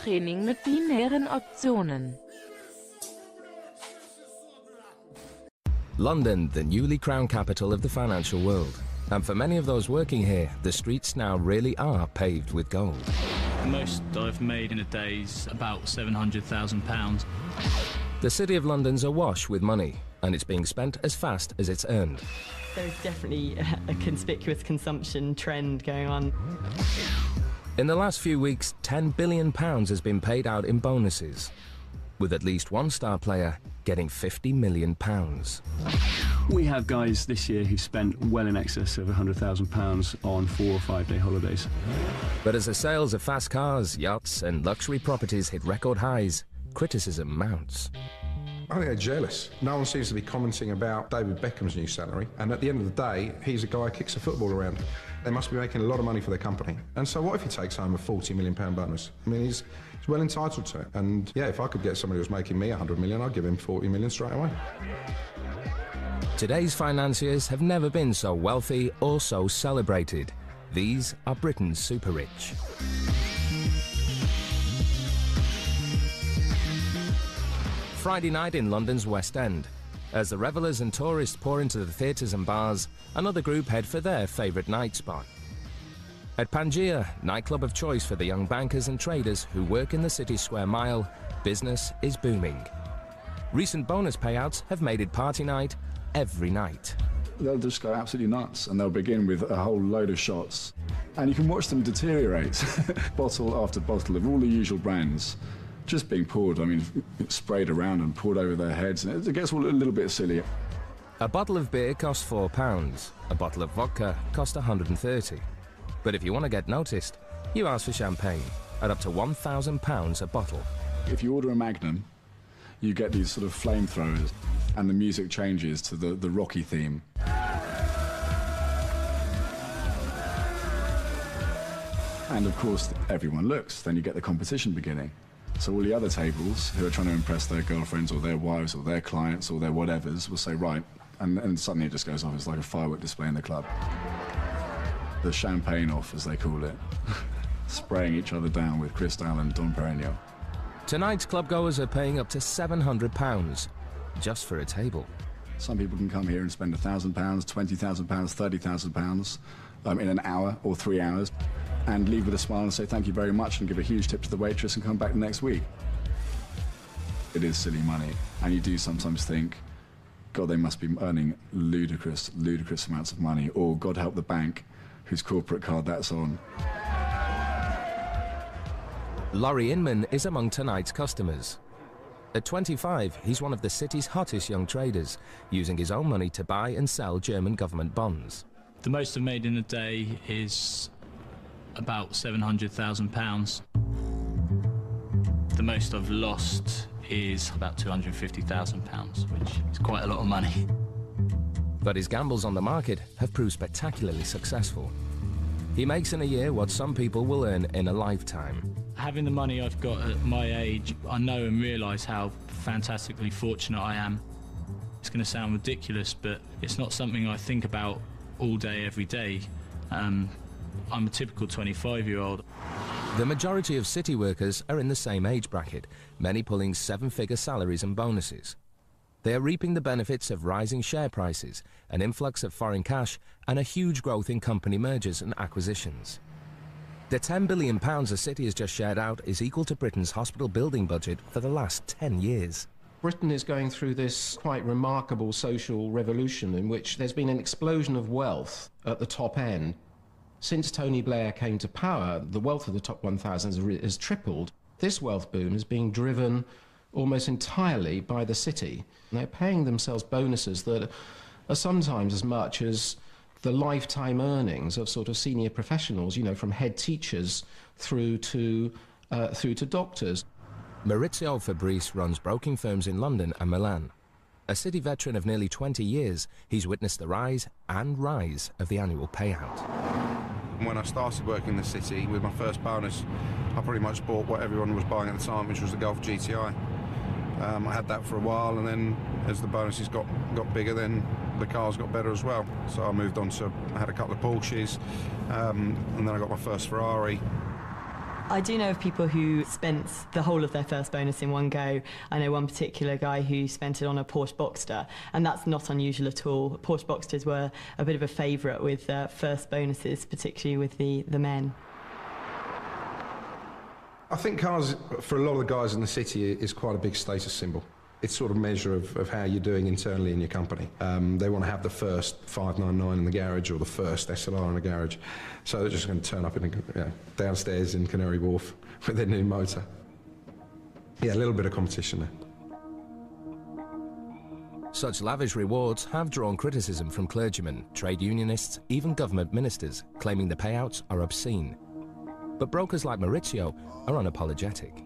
Training mit binären Optionen. London, the newly crowned capital of the financial world. And for many of those working here, the streets now really are paved with gold. The most I've made in a day is about £700,000. The City of London's awash with money, and it's being spent as fast as it's earned. There's definitely a conspicuous consumption trend going on. In the last few weeks, £10 billion has been paid out in bonuses, with at least one star player getting £50 million. We have guys this year who spent well in excess of £100,000 on 4 or 5 day holidays. But as the sales of fast cars, yachts and luxury properties hit record highs, criticism mounts. I think they're jealous. No one seems to be commenting about David Beckham's new salary, and at the end of the day, he's a guy who kicks a football around. They must be making a lot of money for their company. And so what if he takes home a £40 million bonus? I mean, he's well entitled to it. And yeah, if I could get somebody who's making me £100 million, I'd give him £40 million straight away. Today's financiers have never been so wealthy or so celebrated. These are Britain's super rich. Friday night in London's West End. As the revellers and tourists pour into the theatres and bars, another group head for their favourite night spot. At Pangaea, nightclub of choice for the young bankers and traders who work in the city's square mile, business is booming. Recent bonus payouts have made it party night every night. They'll just go absolutely nuts, and they'll begin with a whole load of shots. And you can watch them deteriorate, bottle after bottle of all the usual brands, just being poured, I mean, sprayed around and poured over their heads, and it gets all a little bit silly. A bottle of beer costs £4, a bottle of vodka costs £130. But if you want to get noticed, you ask for champagne at up to £1,000 a bottle. If you order a Magnum, you get these sort of flamethrowers, and the music changes to the Rocky theme. And of course, everyone looks, then you get the competition beginning. So all the other tables who are trying to impress their girlfriends or their wives or their clients or their whatevers will say, right, and suddenly it just goes off. It's like a firework display in the club. The champagne off, as they call it, spraying each other down with Cristal and Dom Perignon. Tonight's clubgoers are paying up to £700 just for a table. Some people can come here and spend £1,000, £20,000, £30,000 in an hour or 3 hours, and leave with a smile and say thank you very much and give a huge tip to the waitress and come back the next week. It is silly money, and you do sometimes think, God, they must be earning ludicrous amounts of money, or God help the bank whose corporate card that's on. Laurie Inman is among tonight's customers. At 25, he's one of the city's hottest young traders, using his own money to buy and sell German government bonds. The most I've made in a day is about £700,000. The most I've lost is about £250,000, which is quite a lot of money. But his gambles on the market have proved spectacularly successful. He makes in a year what some people will earn in a lifetime. Having the money I've got at my age, I know and realise how fantastically fortunate I am. It's going to sound ridiculous, but it's not something I think about all day, every day. I'm a typical 25-year-old. The majority of city workers are in the same age bracket, many pulling seven-figure salaries and bonuses. They are reaping the benefits of rising share prices, an influx of foreign cash, and a huge growth in company mergers and acquisitions. The £10 billion a city has just shared out is equal to Britain's hospital building budget for the last 10 years. Britain is going through this quite remarkable social revolution in which there's been an explosion of wealth at the top end. Since Tony Blair came to power, the wealth of the top 1,000 has tripled. This wealth boom is being driven almost entirely by the city. And they're paying themselves bonuses that are sometimes as much as the lifetime earnings of sort of senior professionals, you know, from head teachers through to doctors. Maurizio Fabrice runs broking firms in London and Milan. A city veteran of nearly 20 years, he's witnessed the rise and rise of the annual payout. When I started working in the city with my first bonus, I pretty much bought what everyone was buying at the time, which was the Golf GTI. I had that for a while, and then as the bonuses got bigger, then the cars got better as well. So I moved on to, I had a couple of Porsches, and then I got my first Ferrari. I do know of people who spent the whole of their first bonus in one go. I know one particular guy who spent it on a Porsche Boxster, and that's not unusual at all. Porsche Boxsters were a bit of a favourite with first bonuses, particularly with the men. I think cars, for a lot of the guys in the city, is quite a big status symbol. It's sort of measure of how you're doing internally in your company. They want to have the first 599 in the garage or the first SLR in the garage. So they're just going to turn up downstairs in Canary Wharf with their new motor. Yeah, a little bit of competition there. Such lavish rewards have drawn criticism from clergymen, trade unionists, even government ministers, claiming the payouts are obscene. But brokers like Maurizio are unapologetic.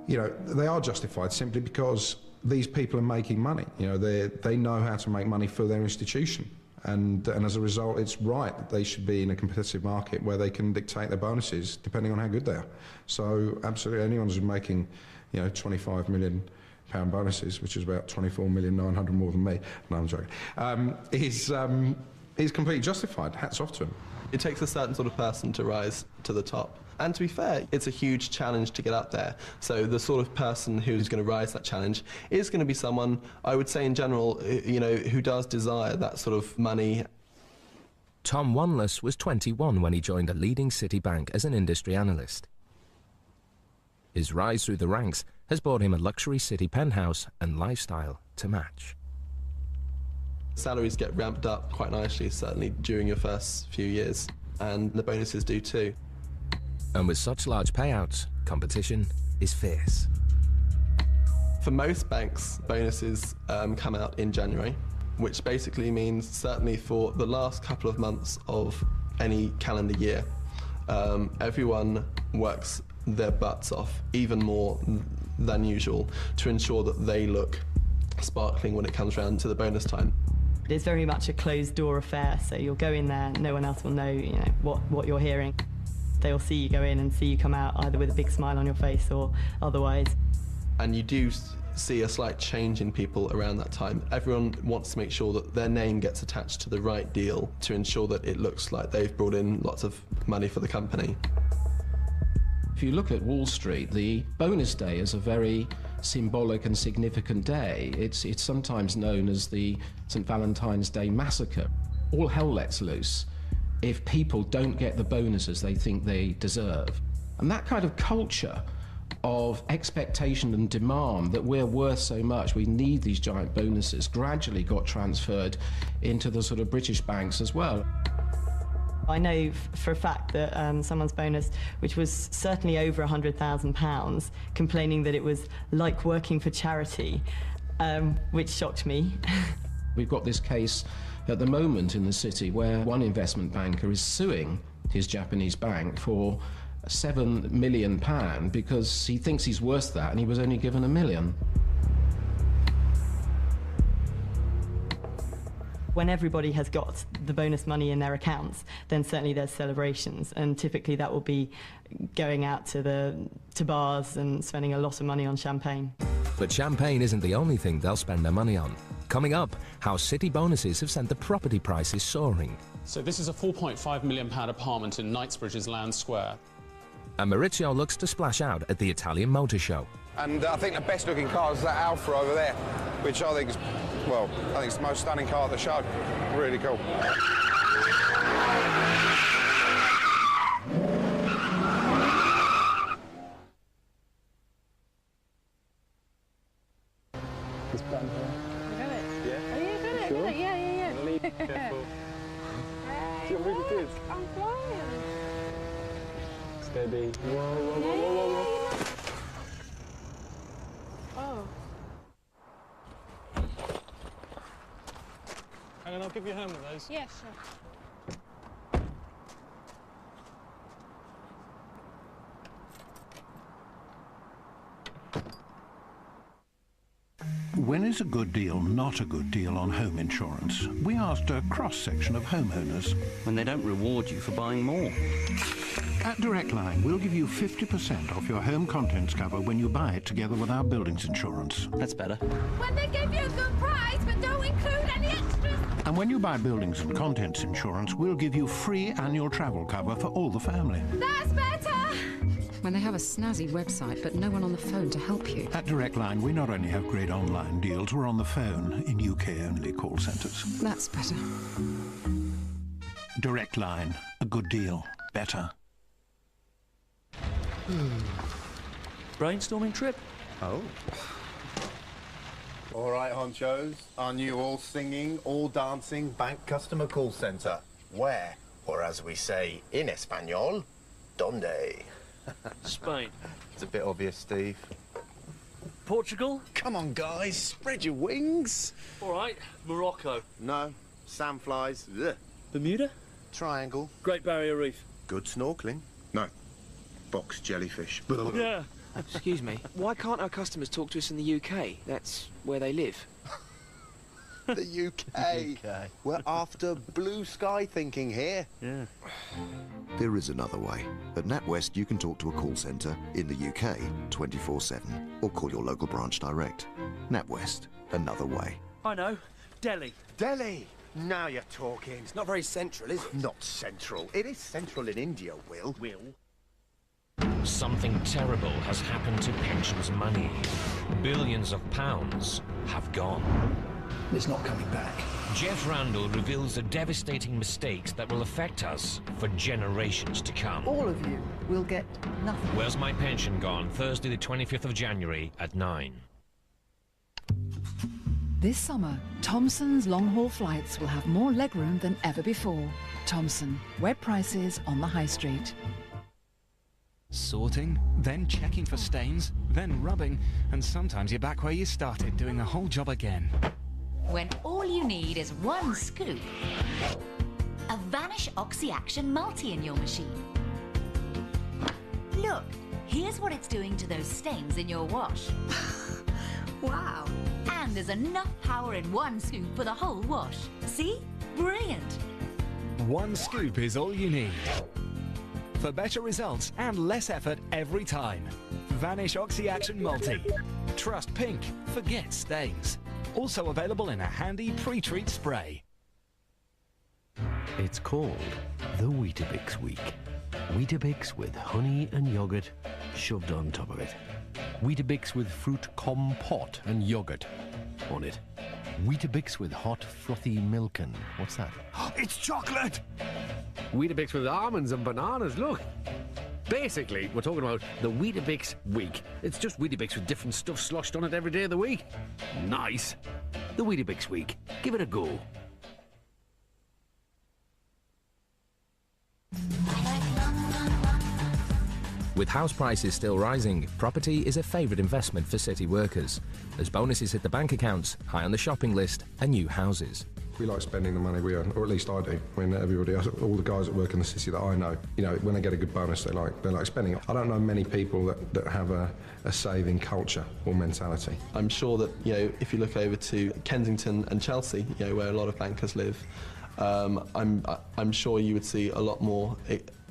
You know, they are justified simply because these people are making money. You know, they know how to make money for their institution. And as a result, it's right that they should be in a competitive market where they can dictate their bonuses depending on how good they are. So absolutely anyone who's making, you know, £25 million bonuses, which is about 24,900,000 more than me, no, I'm joking, is completely justified. Hats off to him. It takes a certain sort of person to rise to the top. And to be fair, it's a huge challenge to get up there. So the sort of person who's going to rise that challenge is going to be someone, I would say in general, you know, who does desire that sort of money. Tom Wanless was 21 when he joined a leading city bank as an industry analyst. His rise through the ranks has bought him a luxury city penthouse and lifestyle to match. Salaries get ramped up quite nicely, certainly during your first few years, and the bonuses do too. And with such large payouts, competition is fierce. For most banks, bonuses come out in January, which basically means certainly for the last couple of months of any calendar year, everyone works their butts off even more than usual to ensure that they look sparkling when it comes around to the bonus time. It's very much a closed door affair, so you'll go in there, no one else will know, you know, what you're hearing. They'll see you go in and see you come out either with a big smile on your face or otherwise. And you do see a slight change in people around that time. Everyone wants to make sure that their name gets attached to the right deal to ensure that it looks like they've brought in lots of money for the company. If you look at Wall Street, the bonus day is a very symbolic and significant day. It's sometimes known as the St. Valentine's Day Massacre. All hell lets loose if people don't get the bonuses they think they deserve. And that kind of culture of expectation and demand that we're worth so much, we need these giant bonuses, gradually got transferred into the sort of British banks as well. I know for a fact that someone's bonus, which was certainly over £100,000, complaining that it was like working for charity, which shocked me. We've got this case at the moment in the city where one investment banker is suing his Japanese bank for £7 million because he thinks he's worth that and he was only given £1 million. When everybody has got the bonus money in their accounts, then certainly there's celebrations, and typically that will be going out to bars and spending a lot of money on champagne. But champagne isn't the only thing they'll spend their money on. Coming up, how city bonuses have sent the property prices soaring. So this is a £4.5 million apartment in Knightsbridge's Land Square. And Maurizio looks to splash out at the Italian Motor Show. And I think the best looking car is that Alfa over there, which I think is, well, I think it's the most stunning car at the show. Really cool. It's bad, you got it? Yeah. Oh, you got it? Sure? Yeah. Lean, careful. You're really good. I'm flying. Steady. Whoa. Oh. Hang on, I'll give you a hand with those. Yeah, sure. When is a good deal not a good deal on home insurance? We asked a cross-section of homeowners. When they don't reward you for buying more. At Direct Line, we'll give you 50% off your home contents cover when you buy it together with our buildings insurance. That's better. When they give you a good price but don't include any extras. And when you buy buildings and contents insurance, we'll give you free annual travel cover for all the family. That's better. when they have a snazzy website but no one on the phone to help you. At Direct Line, we not only have great online deals, we're on the phone in UK-only call centres. That's better. Direct Line, a good deal, better. Brainstorming trip? Oh. All right, honchos. Our new all-singing, all-dancing bank customer call centre. Where? Or as we say in Espanol, donde? Spain. It's a bit obvious, Steve. Portugal? Come on, guys. Spread your wings. All right. Morocco. No. Sandflies. Ugh. Bermuda? Triangle. Great Barrier Reef. Good snorkeling. No. Box jellyfish. Yeah. Excuse me, why can't our customers talk to us in the UK? That's where they live. The UK. We're after blue sky thinking here. Yeah. There is another way. At NatWest, you can talk to a call centre in the UK 24/7 or call your local branch direct. NatWest, another way. I know. Delhi. Delhi. Now you're talking. It's not very central, is it? Not central. It is central in India, Will. Something terrible has happened to pensions money. Billions of pounds have gone. It's not coming back. Jeff Randall reveals the devastating mistakes that will affect us for generations to come. All of you will get nothing. Where's My Pension Gone? Thursday the 25th of January at 9. This summer, Thomson's long-haul flights will have more legroom than ever before. Thomson, web prices on the high street. Sorting, then checking for stains, then rubbing, and sometimes you're back where you started, doing the whole job again. When all you need is one scoop, a Vanish Oxy-Action Multi in your machine. Look, here's what it's doing to those stains in your wash. Wow. And there's enough power in one scoop for the whole wash. See? Brilliant. One scoop is all you need. For better results and less effort every time. Vanish Oxy-Action Multi. Trust pink, forget stains. Also available in a handy pre-treat spray. It's called the Weetabix Week. Weetabix with honey and yoghurt shoved on top of it. Weetabix with fruit compote and yoghurt on it. Weetabix with hot frothy milk and what's that? It's chocolate! Weetabix with almonds and bananas, look! Basically, we're talking about the Weetabix Week. It's just Weetabix with different stuff sloshed on it every day of the week. Nice! The Weetabix Week. Give it a go. With house prices still rising, property is a favourite investment for city workers, as bonuses hit the bank accounts, high on the shopping list, and new houses. We like spending the money we earn, or at least I do. When everybody else, all the guys that work in the city that I know, you know, when they get a good bonus, they like spending it. I don't know many people that have a saving culture or mentality. I'm sure that, you know, if you look over to Kensington and Chelsea, you know, where a lot of bankers live, I'm sure you would see a lot more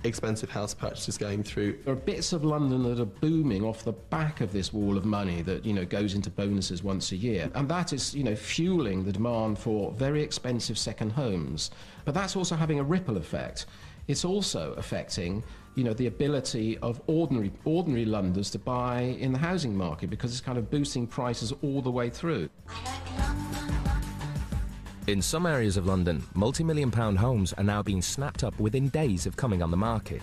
expensive house purchases going through. There are bits of London that are booming off the back of this wall of money that, you know, goes into bonuses once a year. And that is, you know, fueling the demand for very expensive second homes. But that's also having a ripple effect. It's also affecting, you know, the ability of ordinary Londoners to buy in the housing market, because it's kind of boosting prices all the way through. In some areas of London, multi-million-pound homes are now being snapped up within days of coming on the market.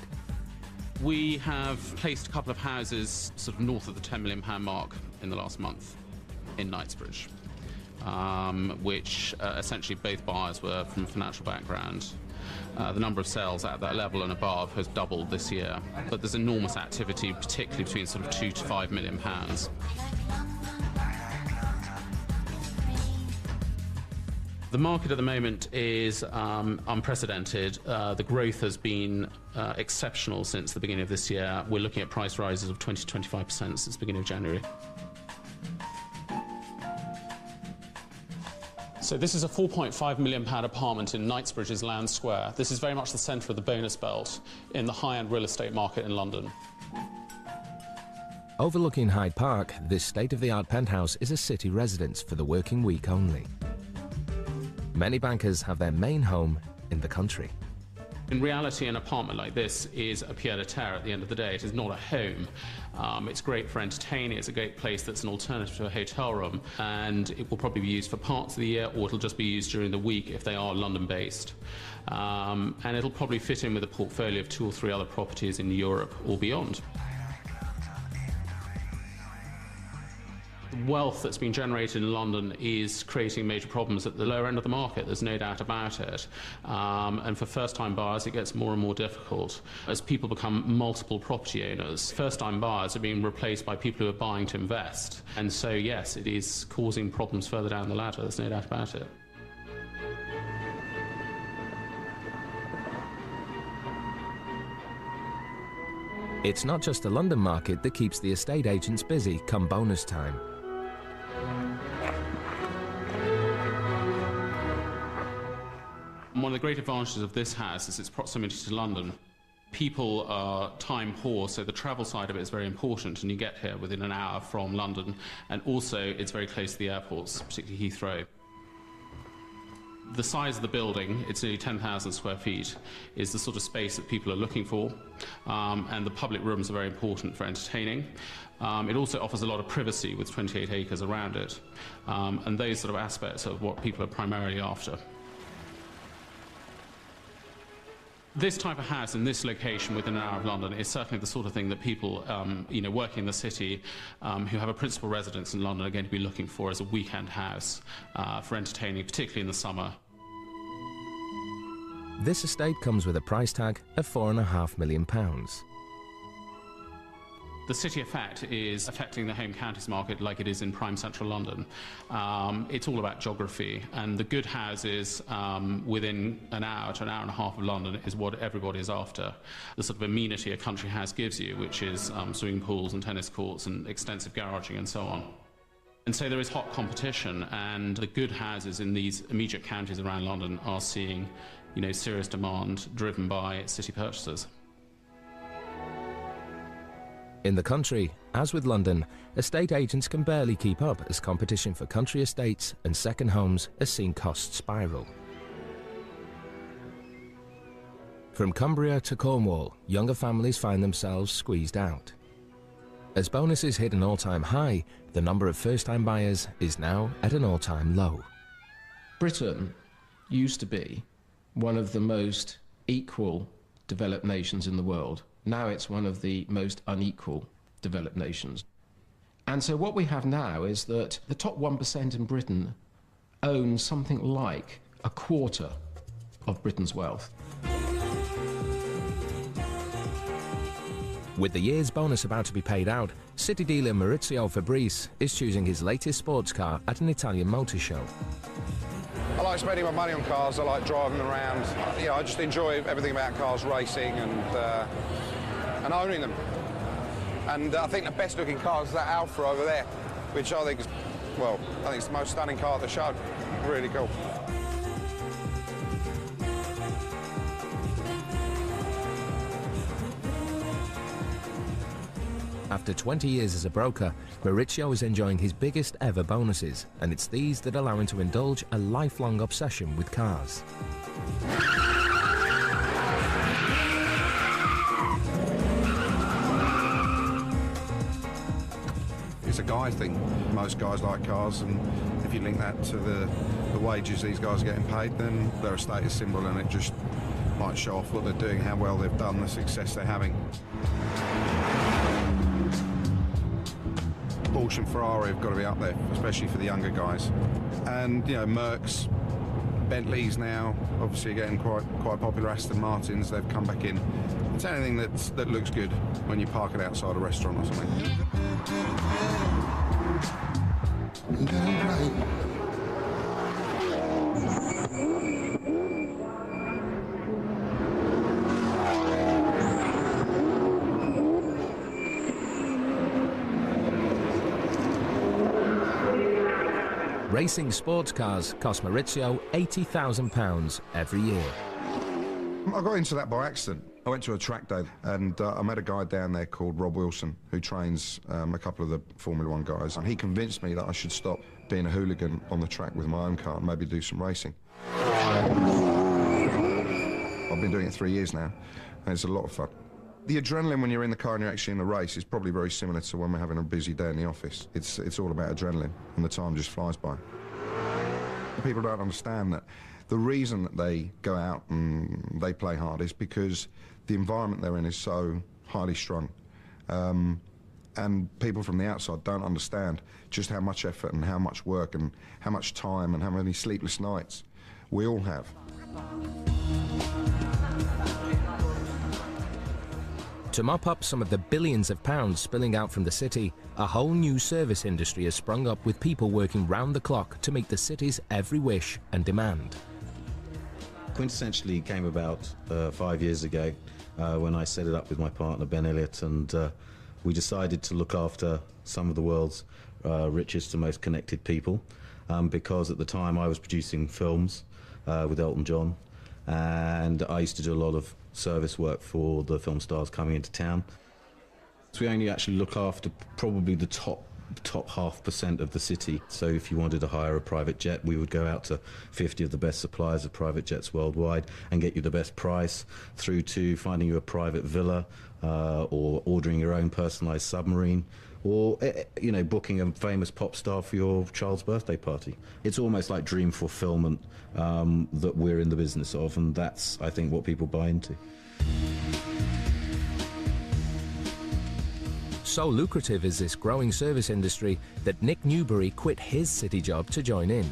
We have placed a couple of houses sort of north of the £10 million mark in the last month in Knightsbridge, which essentially both buyers were from a financial background. The number of sales at that level and above has doubled this year, but there's enormous activity, particularly between sort of £2 to £5 million. The market at the moment is unprecedented. The growth has been exceptional since the beginning of this year. We're looking at price rises of 20 to 25% since the beginning of January. So this is a £4.5 million apartment in Knightsbridge's Land Square. This is very much the centre of the bonus belt in the high-end real estate market in London. Overlooking Hyde Park, this state-of-the-art penthouse is a city residence for the working week only. Many bankers have their main home in the country. In reality, an apartment like this is a pied-à-terre at the end of the day. It is not a home. It's great for entertaining. It's a great place that's an alternative to a hotel room, and it will probably be used for parts of the year, or it'll just be used during the week if they are London-based. And it'll probably fit in with a portfolio of 2 or 3 other properties in Europe or beyond. The wealth that's been generated in London is creating major problems at the lower end of the market, there's no doubt about it. And for first-time buyers it gets more and more difficult as people become multiple property owners. First-time buyers are being replaced by people who are buying to invest. And so yes, it is causing problems further down the ladder, there's no doubt about it. It's not just the London market that keeps the estate agents busy come bonus time. One of the great advantages of this house is its proximity to London. People are time poor, so the travel side of it is very important, and you get here within an hour from London, and also it's very close to the airports, particularly Heathrow. The size of the building, it's nearly 10,000 square feet, is the sort of space that people are looking for, and the public rooms are very important for entertaining. It also offers a lot of privacy with 28 acres around it, and those sort of aspects are what people are primarily after. This type of house in this location within an hour of London is certainly the sort of thing that people working in the city who have a principal residence in London are going to be looking for as a weekend house for entertaining, particularly in the summer. This estate comes with a price tag of £4.5 million. The city effect is affecting the home counties market like it is in prime central London. It's all about geography, and the good houses within an hour to an hour and a half of London is what everybody is after. The sort of amenity a country house gives you, which is swimming pools and tennis courts and extensive garaging and so on. And so there is hot competition, and the good houses in these immediate counties around London are seeing, serious demand driven by city purchasers. In the country, as with London, estate agents can barely keep up as competition for country estates and second homes has seen costs spiral. From Cumbria to Cornwall, younger families find themselves squeezed out. As bonuses hit an all-time high, the number of first-time buyers is now at an all-time low. Britain used to be one of the most equal developed nations in the world. Now it's one of the most unequal developed nations. And so what we have now is that the top 1% in Britain own something like a quarter of Britain's wealth. With the year's bonus about to be paid out, city dealer Maurizio Fabrice is choosing his latest sports car at an Italian motor show. I like spending my money on cars, I like driving them around. I just enjoy everything about cars, racing and owning them. And I think the best looking car is that Alfa over there, which I think is, I think it's the most stunning car at the show. Really cool. After 20 years as a broker, Maurizio is enjoying his biggest ever bonuses, and it's these that allow him to indulge a lifelong obsession with cars. It's a guy thing. Most guys like cars, and if you link that to the wages these guys are getting paid, then they're a status symbol, and it just might show off what they're doing, how well they've done, the success they're having. Porsche and Ferrari have got to be up there, especially for the younger guys. And, Mercs, Bentleys now, obviously getting quite popular. Aston Martins, they've come back in. It's anything that looks good when you park it outside a restaurant or something. Racing sports cars cost Maurizio £80,000 every year. I got into that by accident. I went to a track day and I met a guy down there called Rob Wilson who trains a couple of the Formula 1 guys, and he convinced me that I should stop being a hooligan on the track with my own car and maybe do some racing. I've been doing it 3 years now, and it's a lot of fun. The adrenaline when you're in the car and you're actually in the race is probably very similar to when we're having a busy day in the office. It's all about adrenaline, and the time just flies by. People don't understand that the reason that they go out and they play hard is because the environment they're in is so highly strung. And people from the outside don't understand just how much effort and how much work and how much time and how many sleepless nights we all have. To mop up some of the billions of pounds spilling out from the city, a whole new service industry has sprung up with people working round the clock to meet the city's every wish and demand. Quintessentially came about 5 years ago when I set it up with my partner Ben Elliott, and we decided to look after some of the world's richest and most connected people, because at the time I was producing films with Elton John, and I used to do a lot of service work for the film stars coming into town. So we only actually look after probably the top 0.5% of the city. So if you wanted to hire a private jet, we would go out to 50 of the best suppliers of private jets worldwide and get you the best price, through to finding you a private villa, or ordering your own personalised submarine, or you know, booking a famous pop star for your child's birthday party. It's almost like dream fulfillment that we're in the business of, and that's, I think, what people buy into. So lucrative is this growing service industry that Nick Newbury quit his city job to join in.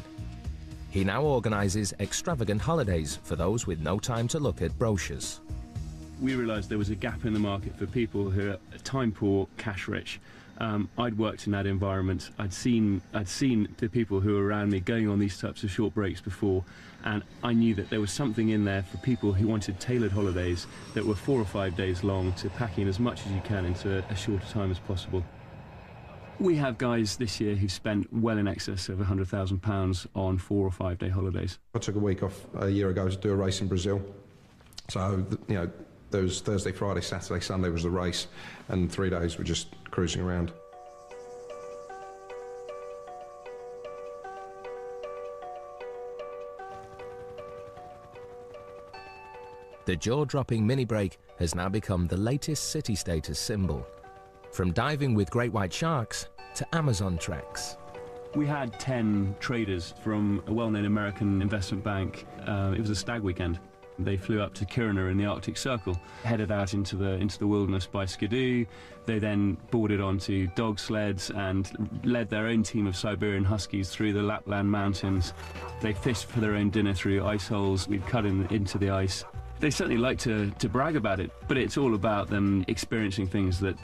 He now organises extravagant holidays for those with no time to look at brochures. We realised there was a gap in the market for people who are time poor, cash rich. I'd worked in that environment. I'd seen the people who were around me going on these types of short breaks before, and I knew that there was something in there for people who wanted tailored holidays that were 4 or 5 days long, to pack in as much as you can into a shorter time as possible. We have guys this year who've spent well in excess of £100,000 on 4 or 5 day holidays. I took a week off a year ago to do a race in Brazil. So, you know, there was Thursday, Friday, Saturday, Sunday was the race, and 3 days were just cruising around. The jaw-dropping mini break has now become the latest city status symbol. From diving with great white sharks to Amazon treks. We had 10 traders from a well-known American investment bank. It was a stag weekend. They flew up to Kiruna in the Arctic Circle, headed out into the wilderness by Skidoo. They then boarded onto dog sleds and led their own team of Siberian Huskies through the Lapland mountains. They fished for their own dinner through ice holes we'd cut into the ice. They certainly like to brag about it, but it's all about them experiencing things that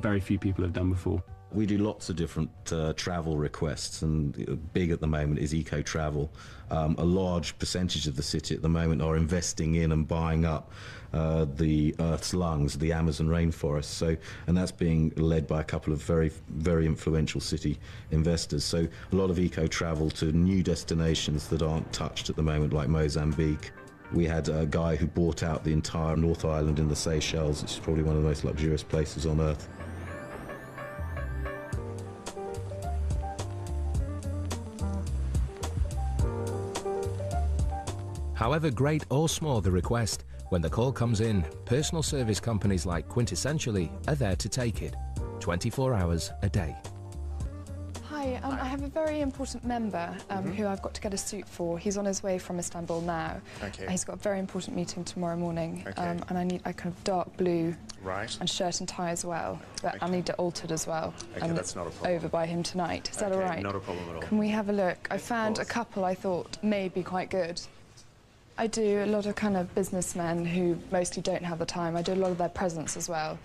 very few people have done before. We do lots of different travel requests, and big at the moment is eco-travel. A large percentage of the city at the moment are investing in and buying up the Earth's lungs, the Amazon rainforest. So, and that's being led by a couple of very, very influential city investors. So a lot of eco-travel to new destinations that aren't touched at the moment, like Mozambique. We had a guy who bought out the entire North Island in the Seychelles, which is probably one of the most luxurious places on Earth. However great or small the request, when the call comes in, personal service companies like Quintessentially are there to take it, 24 hours a day. Hi, I have a very important member who I've got to get a suit for. He's on his way from Istanbul now. Okay. He's got a very important meeting tomorrow morning, Okay. and I need a kind of dark blue Right. and shirt and tie as well. But I need it altered as well. Okay, and that's not a problem. over by him tonight. Is that all right? Not a problem at all. Can we have a look? I found a couple I thought may be quite good. I do a lot of kind of businessmen who mostly don't have the time. I do a lot of their presents as well,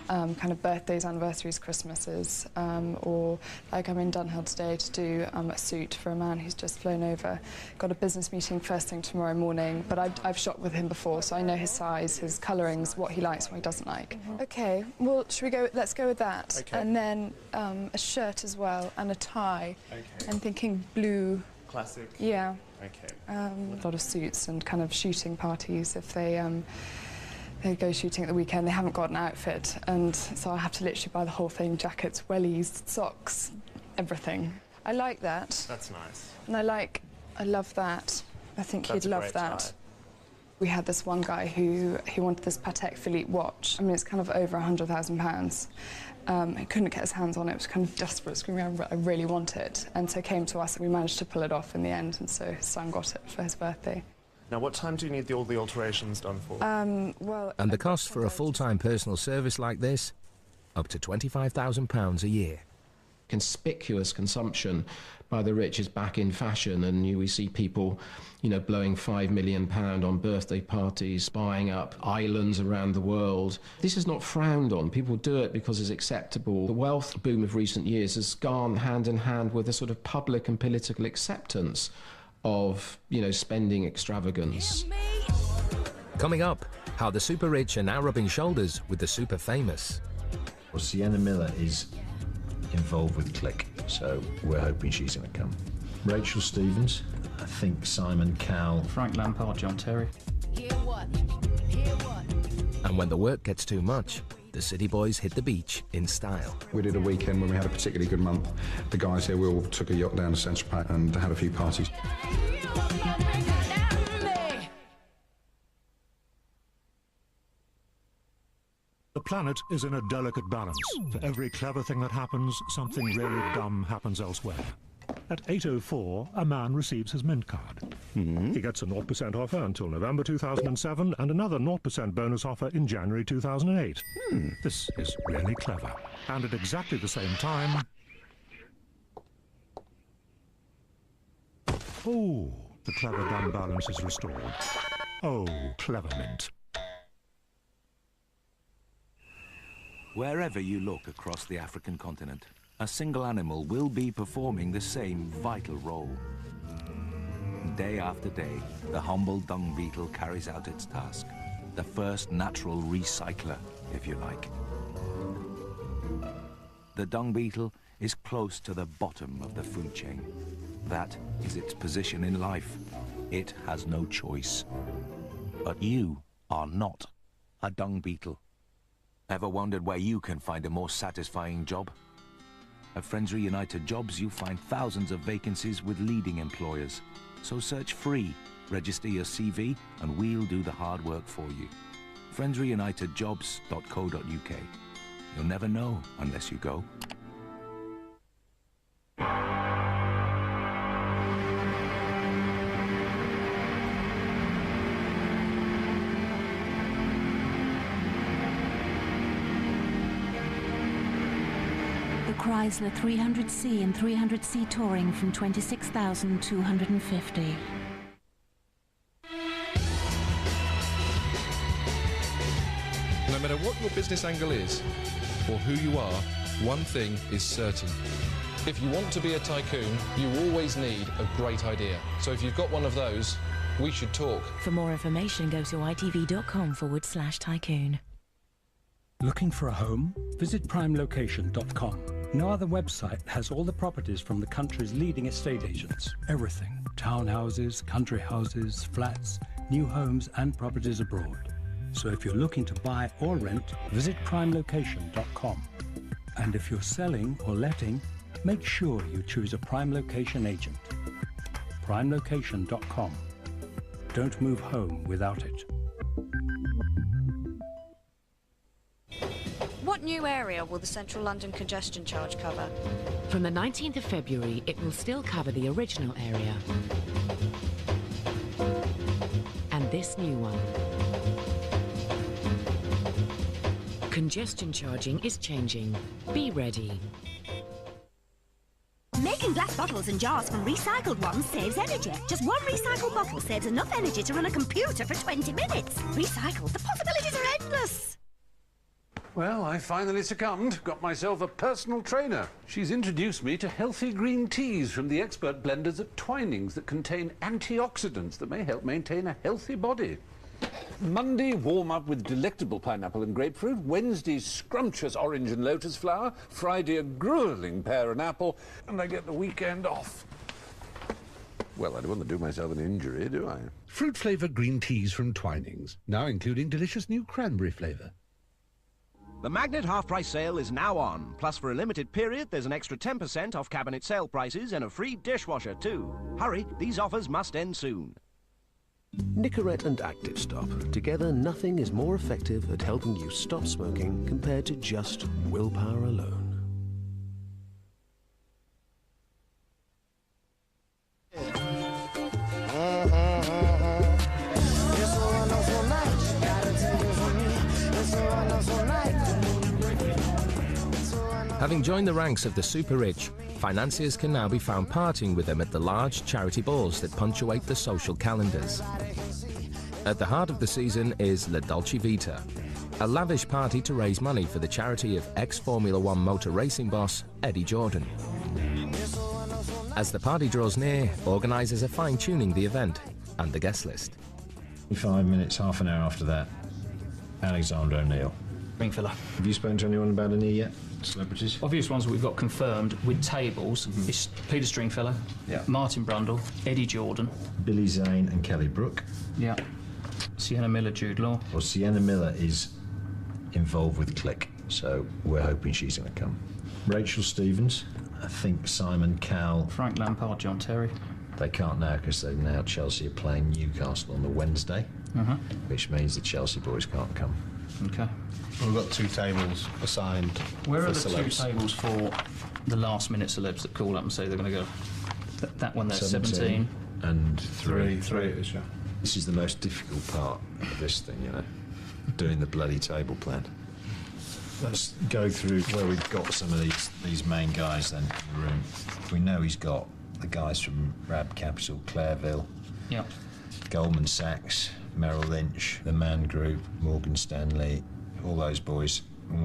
kind of birthdays, anniversaries, Christmases, or like I'm in Dunhill today to do a suit for a man who's just flown over. Got a business meeting first thing tomorrow morning, but I've shopped with him before, so I know his size, his colourings, what he likes, what he doesn't like. Okay, well, should we go? Let's go with that. Okay. And then a shirt as well and a tie. Okay. I'm thinking blue. Classic. Yeah. Okay. A lot of suits and kind of shooting parties. If they go shooting at the weekend, they haven't got an outfit, and so I have to literally buy the whole thing: jackets, wellies, socks, everything. I like that. That's nice. And I love that. I think That's he'd a love great that. tie. We had this one guy who wanted this Patek Philippe watch. I mean, it's kind of over £100,000. He couldn't get his hands on it. It was kind of desperate, screaming, I really want it. And so came to us, and we managed to pull it off in the end, and so his son got it for his birthday. Now, what time do you need all the alterations done for? Well... And the cost for a full-time personal service like this? Up to £25,000 a year. Conspicuous consumption by the rich is back in fashion, and we see people, blowing £5 million on birthday parties, buying up islands around the world. This is not frowned on. People do it because it's acceptable. The wealth boom of recent years has gone hand in hand with a sort of public and political acceptance of, spending extravagance. Coming up, how the super rich are now rubbing shoulders with the super famous. Well, Sienna Miller is involved with Click, so we're hoping she's going to come. Rachel Stevens, I think Simon Cowell, Frank Lampard, John Terry. And when the work gets too much, the City Boys hit the beach in style. We did a weekend when we had a particularly good month. The guys here, we all took a yacht down to Central Park and had a few parties. The planet is in a delicate balance. For every clever thing that happens, something really dumb happens elsewhere. At 8:04, a man receives his Mint card. He gets a 0% offer until November 2007 and another 0% bonus offer in January 2008. This is really clever. And at exactly the same time... Oh, the clever dumb balance is restored. Oh, clever Mint. Wherever you look across the African continent, a single animal will be performing the same vital role. Day after day, the humble dung beetle carries out its task. The first natural recycler, if you like. The dung beetle is close to the bottom of the food chain. That is its position in life. It has no choice. But you are not a dung beetle. Ever wondered where you can find a more satisfying job? At Friends Reunited Jobs, you'll find thousands of vacancies with leading employers. So search free, register your CV, and we'll do the hard work for you. friendsreunitedjobs.co.uk. You'll never know unless you go. Chrysler 300C and 300C Touring from $26,250. No matter what your business angle is, or who you are, one thing is certain. If you want to be a tycoon, you always need a great idea. So if you've got one of those, we should talk. For more information, go to itv.com/tycoon. Looking for a home? Visit primelocation.com. No other website has all the properties from the country's leading estate agents. Everything. Townhouses, country houses, flats, new homes and properties abroad. So if you're looking to buy or rent, visit primelocation.com. And if you're selling or letting, make sure you choose a Prime Location agent. primelocation.com. Don't move home without it. What new area will the Central London congestion charge cover? From the 19th of February, it will still cover the original area. And this new one. Congestion charging is changing. Be ready. Making glass bottles and jars from recycled ones saves energy. Just one recycled bottle saves enough energy to run a computer for 20 minutes. Recycled, the possibilities are endless. Well, I finally succumbed. Got myself a personal trainer. She's introduced me to healthy green teas from the expert blenders at Twinings that contain antioxidants that may help maintain a healthy body. Monday, warm up with delectable pineapple and grapefruit. Wednesday, scrumptious orange and lotus flower. Friday, a grueling pear and apple. And I get the weekend off. Well, I don't want to do myself an injury, do I? Fruit-flavoured green teas from Twinings, now including delicious new cranberry flavour. The Magnet half-price sale is now on. Plus, for a limited period, there's an extra 10% off cabinet sale prices and a free dishwasher, too. Hurry, these offers must end soon. Nicorette and Active Stop. Together, nothing is more effective at helping you stop smoking compared to just willpower alone. Having joined the ranks of the super rich, financiers can now be found partying with them at the large charity balls that punctuate the social calendars. At the heart of the season is La Dolce Vita, a lavish party to raise money for the charity of ex-Formula One motor racing boss Eddie Jordan. As the party draws near, organisers are fine-tuning the event and the guest list. 5 minutes, half an hour after that, Alexander O'Neill. Ringfiller. Have you spoken to anyone about a knee yet? Celebrities? Obvious ones that we've got confirmed with tables is Peter Stringfellow, Martin Brundle, Eddie Jordan, Billy Zane and Kelly Brook. Yeah. Sienna Miller, Jude Law. Well, Sienna Miller is involved with Click, so we're hoping she's going to come. Rachel Stevens, I think Simon Cowell. Frank Lampard, John Terry. They can't now because now Chelsea are playing Newcastle on the Wednesday, which means the Chelsea boys can't come. Okay. We've got 2 tables assigned. Where are the celebs. 2 tables for the last-minute celebs that call up and say they're going to go? That one there's 17. And 3. 3 it is, yeah. This is the most difficult part of this thing, you know, doing the bloody table plan. Let's go through where we've got some of these main guys then in the room. We know he's got the guys from Rab Capital, Clareville, Goldman Sachs, Merrill Lynch, the Man Group, Morgan Stanley, all those boys, and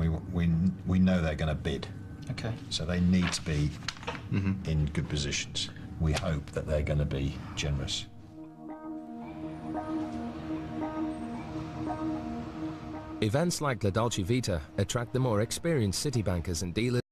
we know they're going to bid. Okay. So they need to be in good positions. We hope that they're going to be generous. Events like La Dolce Vita attract the more experienced city bankers and dealers